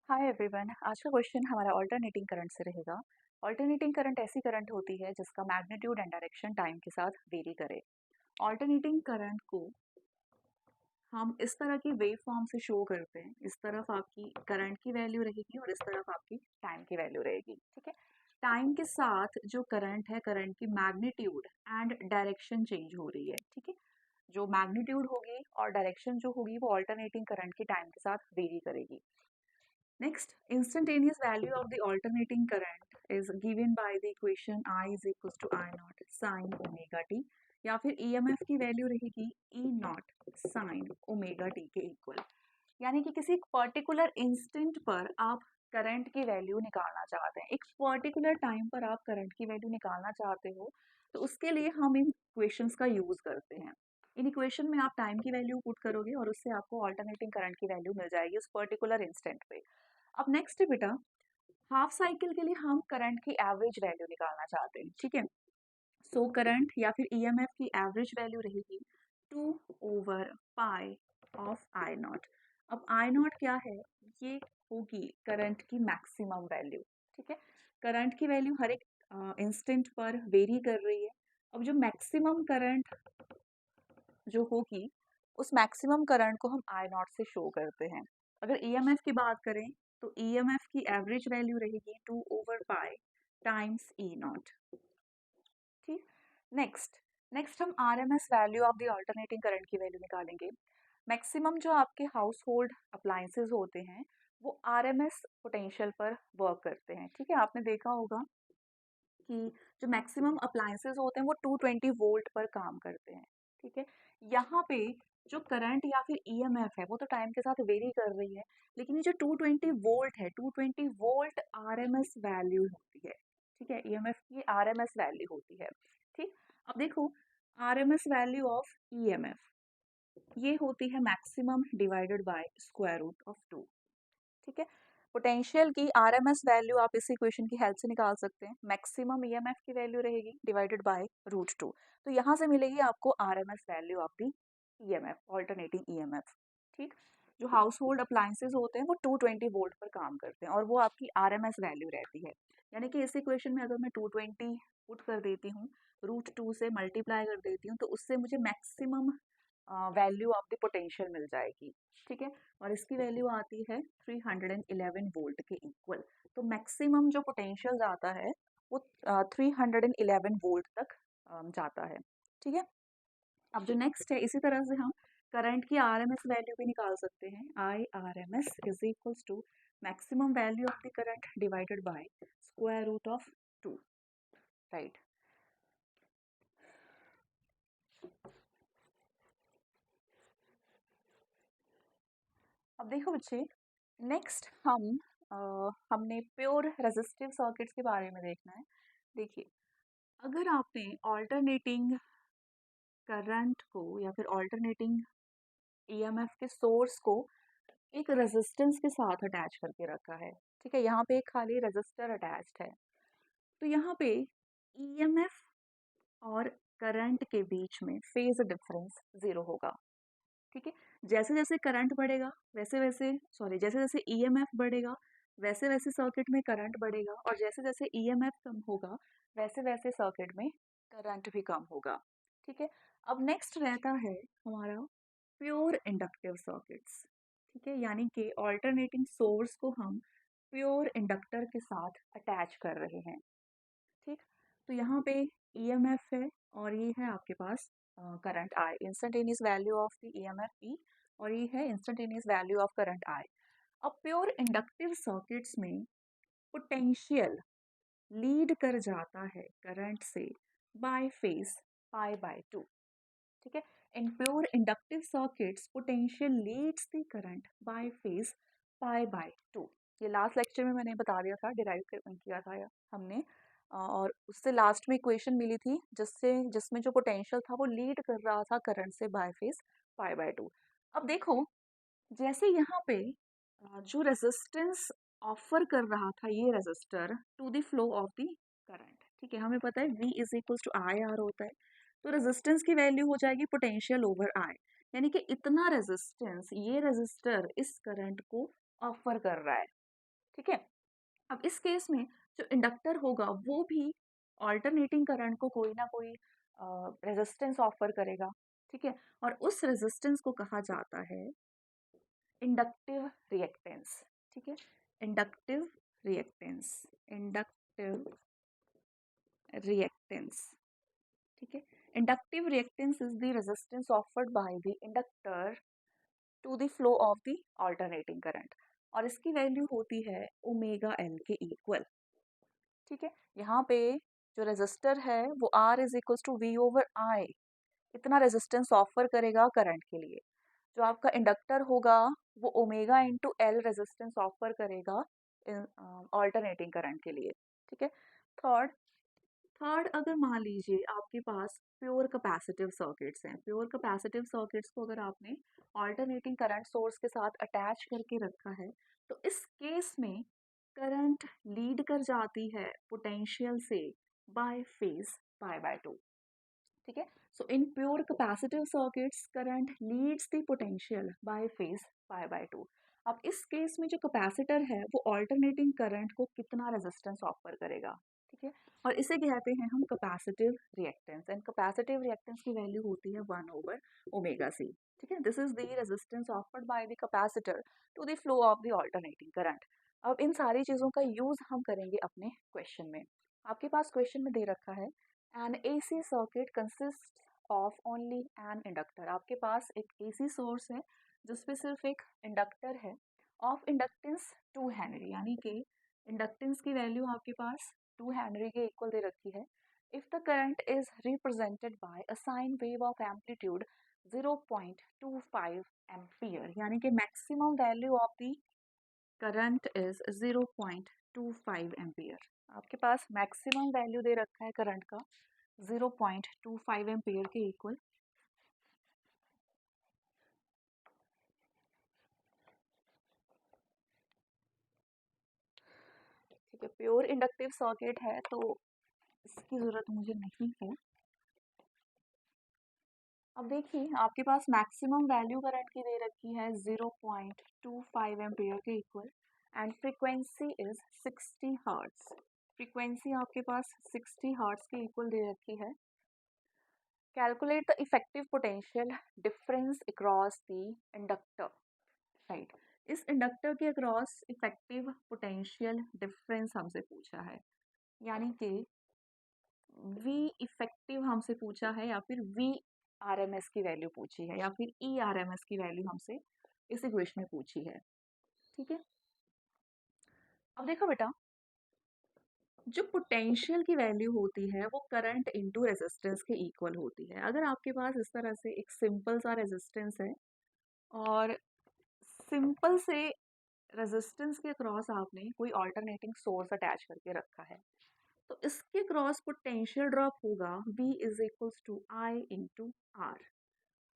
Hi everyone. आज का question हमारा ऑल्टरनेटिंग करंट से रहेगा। ऑल्टरनेटिंग करंट ऐसी करंट होती है जिसका मैग्नीट्यूड एंड डायरेक्शन टाइम के साथ वेरी करे। ऑल्टरनेटिंग करंट को हम इस तरह की वेव फॉर्म से शो करते हैं। इस तरफ आपकी करंट की वैल्यू रहेगी और इस तरफ आपकी टाइम की वैल्यू रहेगी। ठीक है, टाइम के साथ जो करंट है, करंट की मैग्नीट्यूड एंड डायरेक्शन चेंज हो रही है। ठीक है, जो मैग्नीट्यूड होगी और डायरेक्शन जो होगी वो ऑल्टरनेटिंग करंट की टाइम के साथ वेरी करेगी। Next, instantaneous value of the alternating current is given by the equation I is equals to I naught sin omega t, या फिर EMF की वैल्यू रहेगी E not sin omega t के equal. यानी कि किसी पर्टिकुलर इंस्टेंट पर आप करंट की वैल्यू निकालना चाहते हैं, एक पर्टिकुलर टाइम पर आप करंट की वैल्यू निकालना चाहते हो, तो उसके लिए हम इन इक्वेशंस का यूज करते हैं। इन इक्वेशन में आप टाइम की वैल्यू पुट करोगे और उससे आपको ऑल्टरनेटिंग करंट की वैल्यू मिल जाएगी उस पर्टिकुलर इंस्टेंट पे। अब नेक्स्ट है बेटा, हाफ साइकिल के लिए हम करंट की एवरेज वैल्यू निकालना चाहते हैं। ठीक है, सो करंट या फिर ईएमएफ की एवरेज वैल्यू रहेगी 2/पाई ऑफ आई नॉट। अब आई नॉट क्या है, ये होगी करंट की मैक्सिमम वैल्यू। ठीक है, करंट की वैल्यू हर एक इंस्टेंट पर वेरी कर रही है। अब जो मैक्सिमम करंट जो होगी, उस मैक्सिमम करंट को हम आई नॉट से शो करते हैं। अगर ईएमएफ की बात करें तो ईएमएफ की एवरेज वैल्यू रहेगी 2/पाई टाइम्स ई नॉट। ठीक, नेक्स्ट नेक्स्ट हम RMS value of the alternating current की वैल्यू निकालेंगे। मैक्सिमम जो आपके हाउस होल्ड अप्लायंसेज होते हैं वो आरएमएस पोटेंशियल पर वर्क करते हैं। ठीक है, आपने देखा होगा कि जो मैक्सिमम अप्लायंसेज होते हैं वो 220 वोल्ट पर काम करते हैं। ठीक है, यहाँ पे जो करंट या फिर ईएमएफ है वो तो टाइम के साथ वेरी कर रही है, लेकिन ये जो 220 वोल्ट है, 220 वोल्ट आरएमएस वैल्यू होती है। ठीक है, ईएमएफ की आरएमएस वैल्यू होती है। ठीक, अब देखो, आरएमएस वैल्यू ऑफ ईएमएफ ये होती है maximum divided by square root of 2। ठीक है, पोटेंशियल की आरएमएस वैल्यू आप इस इक्वेशन की हेल्प से निकाल सकते हैं। मैक्सिमम ईएमएफ की वैल्यू रहेगी डिवाइडेड बाय √2, तो यहाँ से मिलेगी आपको RMS value of the EMF, alternating EMF. ठीक, जो हाउस होल्ड अप्लायंसेज होते हैं वो 220 वोल्ट पर काम करते हैं और वो आपकी आरएमएस वैल्यू रहती है। यानी कि इस इक्वेशन में अगर मैं 220 पुट कर देती हूँ, √2 से मल्टीप्लाई कर देती हूँ, तो उससे मुझे maximum value of the potential मिल जाएगी। ठीक है, और इसकी वैल्यू आती है 311 वोल्ट के इक्वल। तो मैक्सिमम जो पोटेंशियल जाता है वो 311 वोल्ट तक जाता है। ठीक है, अब जो नेक्स्ट है, इसी तरह से हम करंट की आरएमएस वैल्यू भी निकाल सकते हैं। I R M S is equals to maximum value of the current divided by square root of 2। Right, अब देखो बच्चे, नेक्स्ट हमने प्योर रेजिस्टिव सर्किट्स के बारे में देखना है। देखिए, अगर आपने ऑल्टरनेटिंग करंट को या फिर ऑल्टरनेटिंग ईएमएफ के सोर्स को एक रेजिस्टेंस के साथ अटैच करके रखा है। ठीक है, यहाँ पे एक खाली रेजिस्टर अटैच्ड है, तो यहाँ पे ईएमएफ और करंट के बीच में फेज डिफरेंस 0 होगा। ठीक है, जैसे जैसे करंट बढ़ेगा वैसे वैसे जैसे जैसे ईएमएफ बढ़ेगा वैसे वैसे सर्किट में करंट बढ़ेगा, और जैसे जैसे ईएमएफ कम होगा वैसे वैसे सर्किट में करंट भी कम होगा। ठीक है, अब नेक्स्ट रहता है हमारा प्योर इंडक्टिव सर्किट्स। ठीक है, यानी कि ऑल्टरनेटिंग सोर्स को हम प्योर इंडक्टर के साथ अटैच कर रहे हैं। ठीक, तो यहाँ पे ईएमएफ है और ये है आपके पास current I, instantaneous value of the EMF E, और ये है instantaneous value of current I. अब प्योर इंडक्टिव सर्किट्स में पोटेंशियल लीड कर जाता है करंट से बाय फेज π/2। ठीक है, in pure inductive circuits potential leads the current by phase π/2। ये लास्ट लेक्चर में मैंने बता दिया था, डिराइव किया था हमने, और उससे लास्ट में इक्वेशन मिली थी जिसमें जो पोटेंशियल था वो लीड कर रहा था करंट से बाय फेज π/2। अब देखो, जैसे यहाँ पे जो रेजिस्टेंस ऑफर कर रहा था ये resistor to the flow of the current. ठीक है, हमें पता है V is equals to I R होता है, तो रेजिस्टेंस की वैल्यू हो जाएगी पोटेंशियल ओवर आई। यानी कि इतना रेजिस्टेंस ये रेजिस्टर इस करंट को ऑफर कर रहा है। ठीक है। अब इस केस में जो इंडक्टर होगा वो भी ऑल्टरनेटिंग करंट को कोई ना कोई रेजिस्टेंस ऑफर करेगा, ठीक है। और उस रेजिस्टेंस को कहा जाता है इंडक्टिव रिएक्टेंस, ठीक है। इंडक्टिव रिएक्टेंस, इंडक्टिव रिएक्टेंस, ठीक है। Inductive reactance is the resistance offered by the inductor to the flow of the alternating current, और इसकी वैल्यू होती है ओमेगा एल के इक्वल, ठीक है। यहाँ पे जो रेजिस्टर है वो R is equal to V over I, इतना रेजिस्टेंस ऑफर करेगा करंट के लिए। जो आपका इंडक्टर होगा वो omega into L resistance offer करेगा ऑल्टरनेटिंग करंट के लिए, ठीक है। थर्ड थर्ड अगर मान लीजिए आपके पास प्योर कैपेसिटिव सर्किट्स हैं, प्योर कैपेसिटिव सर्किट्स को अगर आपने ऑल्टरनेटिंग करंट सोर्स के साथ अटैच करके रखा है, तो इस केस में करंट लीड कर जाती है पोटेंशियल से बाय फेज पाई बाय 2, ठीक है। So in pure capacitive circuits current leads the potential by phase pi by 2। अब इस केस में जो कैपेसिटर है वो ऑल्टरनेटिंग करंट को कितना रेजिस्टेंस ऑफर करेगा, ठीक है। और इसे कहते हैं हम capacitive reactance, and capacitive reactance की वैल्यू होती है 1 ओवर ओमेगा सी, ठीक है। This is the resistance offered by the capacitor to the flow of the alternating current. अब इन सारी चीज़ों का यूज हम करेंगे अपने क्वेश्चन में। आपके पास क्वेश्चन में दे रखा है N AC circuit consists of only an inductor। आपके पास एक AC सोर्स है जिसपे सिर्फ एक इंडक्टर है, ऑफ इंडक्टेंस 2 हेनरी, यानी कि इंडक्टेंस की वैल्यू आपके पास 2 हेनरी के इक्वल दे रखी है। If the current is represented by a sine wave of amplitude 0.25 ampere, यानी कि maximum value of the current is 0.25 ampere. आपके पास मैक्सिमम वैल्यू दे रखा है करंट का 0.25 एम्पियर के इक्वल। ठीक है, प्योर इंडक्टिव सर्किट है तो इसकी जरूरत मुझे नहीं है। अब देखिए आपके पास मैक्सिमम वैल्यू करंट की दे रखी है 0.25 एम्पियर के equal, and frequency is 60 hertz. Frequency आपके पास 60 हर्ट्ज के इक्वल दे रखी है। Calculate the effective potential difference across the inductor, right. इस इंडक्टर के अक्रॉस इफेक्टिव पोटेंशियल डिफरेंस हमसे पूछा है, यानी कि V इफेक्टिव हमसे पूछा है, या फिर V RMS की वैल्यू पूछी है, या फिर E RMS की वैल्यू हमसे इस इक्वेशन में पूछी है, ठीक है। अब देखो बेटा, जो पोटेंशियल की वैल्यू होती है वो करंट इनटू रेजिस्टेंस के इक्वल होती है। अगर आपके पास इस तरह से एक सिंपल सा रेजिस्टेंस है और सिंपल से रेजिस्टेंस के क्रॉस आपने कोई ऑल्टरनेटिंग सोर्स अटैच करके रखा है, तो इसके क्रॉस पोटेंशियल ड्रॉप होगा V is equals to I into R।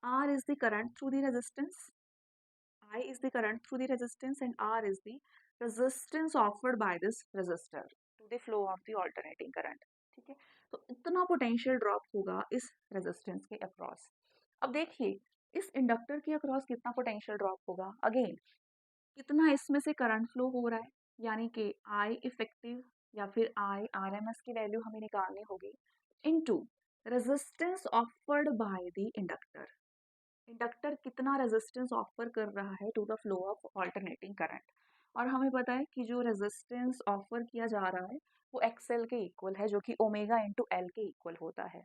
R is the current through the resistance, I is the current through the resistance, and R is the resistance offered by this resistor to the flow of the alternating current, ठीक है। तो इतना potential drop होगा इस resistance के across. अब देखिए इस इंडक्टर के अक्रॉस कितना पोटेंशियल ड्रॉप होगा, अगेन कितना इसमें से करंट फ्लो हो रहा है, यानी कि आई इफेक्टिव या फिर आई RMS की वैल्यू हमें निकालनी होगी into resistance offered by the inductor. Inductor कितना रेजिस्टेंस ऑफर कर रहा है to the flow of alternating current, और हमें पता है कि जो रेजिस्टेंस ऑफर किया जा रहा है वो XL के इक्वल है, जो कि ओमेगा इंटू एल के इक्वल होता है,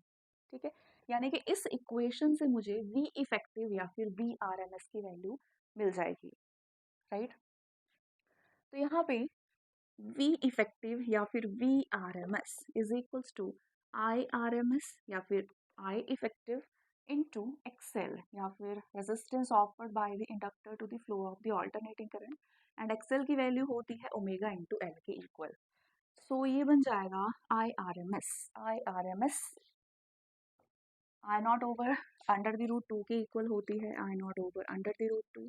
ठीक है। यानी कि इस इक्वेशन से मुझे V इफेक्टिव या फिर V RMS की वैल्यू मिल जाएगी, राइट। तो यहाँ पे V इफेक्टिव या फिर V RMS is equals to I RMS या फिर I इफेक्टिव into XL या फिर resistance offered by the inductor to the flow of the alternating current, and XL की वैल्यू होती है ओमेगा इंटू एल के इक्वल। सो ये बन जाएगा I RMS I naught over under the root 2 के इक्वल होती है I naught over under the root 2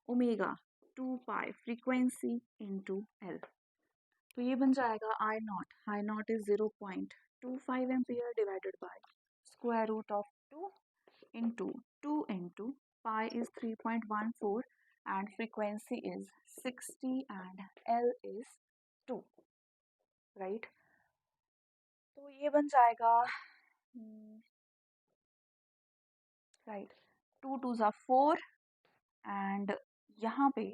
omega 2 pi frequency into L. तो ये बन जाएगा I naught is 0.25 ampere divided by square root of 2 into 2 into pi is 3.14 and frequency is 60 and L is 2, right? तो ये बन जाएगा right 2 2 ज़ा 4 and यहाँ पे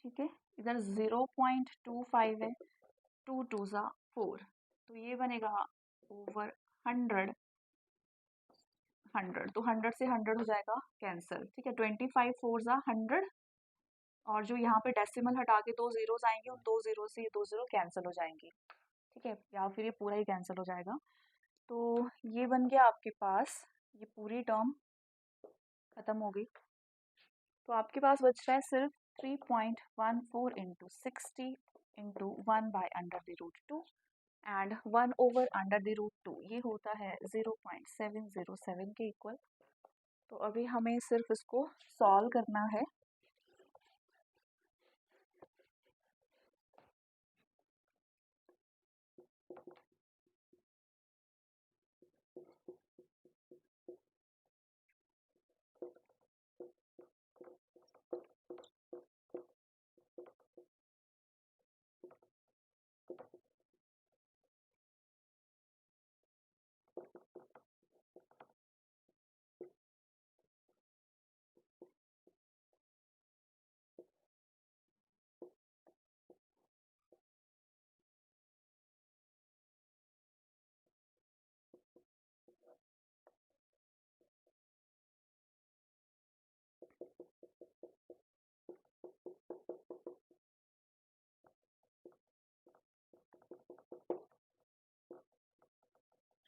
ठीक है इधर 0.25 है 2 2 ज़ा 4 तो ये बनेगा ओवर 100 100 तो 100 से 100 हो जाएगा कैंसिल ठीक है 25 4 ज़ा 100 और जो यहाँ पे डेसिमल हटा के 2 ज़ीरोज़ आएंगे उन 2 ज़ीरो से ये 2 ज़ीरो कैंसिल हो जाएंगे ठीक है या फिर ये पूरा ही कैंसिल हो जाएगा तो ये बन गया आपके पास ये पूरी टर्म खत्म हो गई तो आपके पास बच रहा है सिर्फ 3.14 इंटू 60 इंटू 1/√2 एंड 1/√2 ये होता है 0.707 के इक्वल। तो अभी हमें सिर्फ इसको सॉल्व करना है।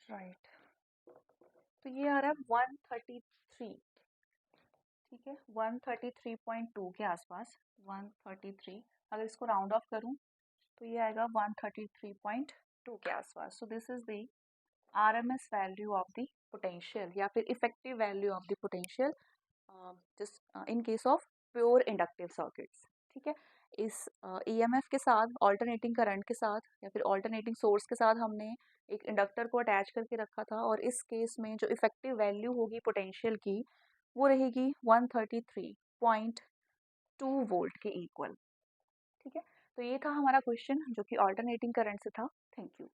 राइट तो ये आ रहा है 133 ठीक है 133.2 के आसपास 133 अगर इसको राउंड ऑफ करूं तो ये आएगा 133.2 के आसपास। So this is the RMS value of the potential या फिर effective value of the potential just in case of pure inductive circuits ठीक है। इस EMF के साथ ऑल्टरनेटिंग करंट के साथ या फिर ऑल्टरनेटिंग सोर्स के साथ हमने एक इंडक्टर को अटैच करके रखा था और इस केस में जो इफेक्टिव वैल्यू होगी पोटेंशियल की वो रहेगी 133.2 वोल्ट के इक्वल ठीक है। तो ये था हमारा क्वेश्चन जो कि ऑल्टरनेटिंग करंट से था। Thank you.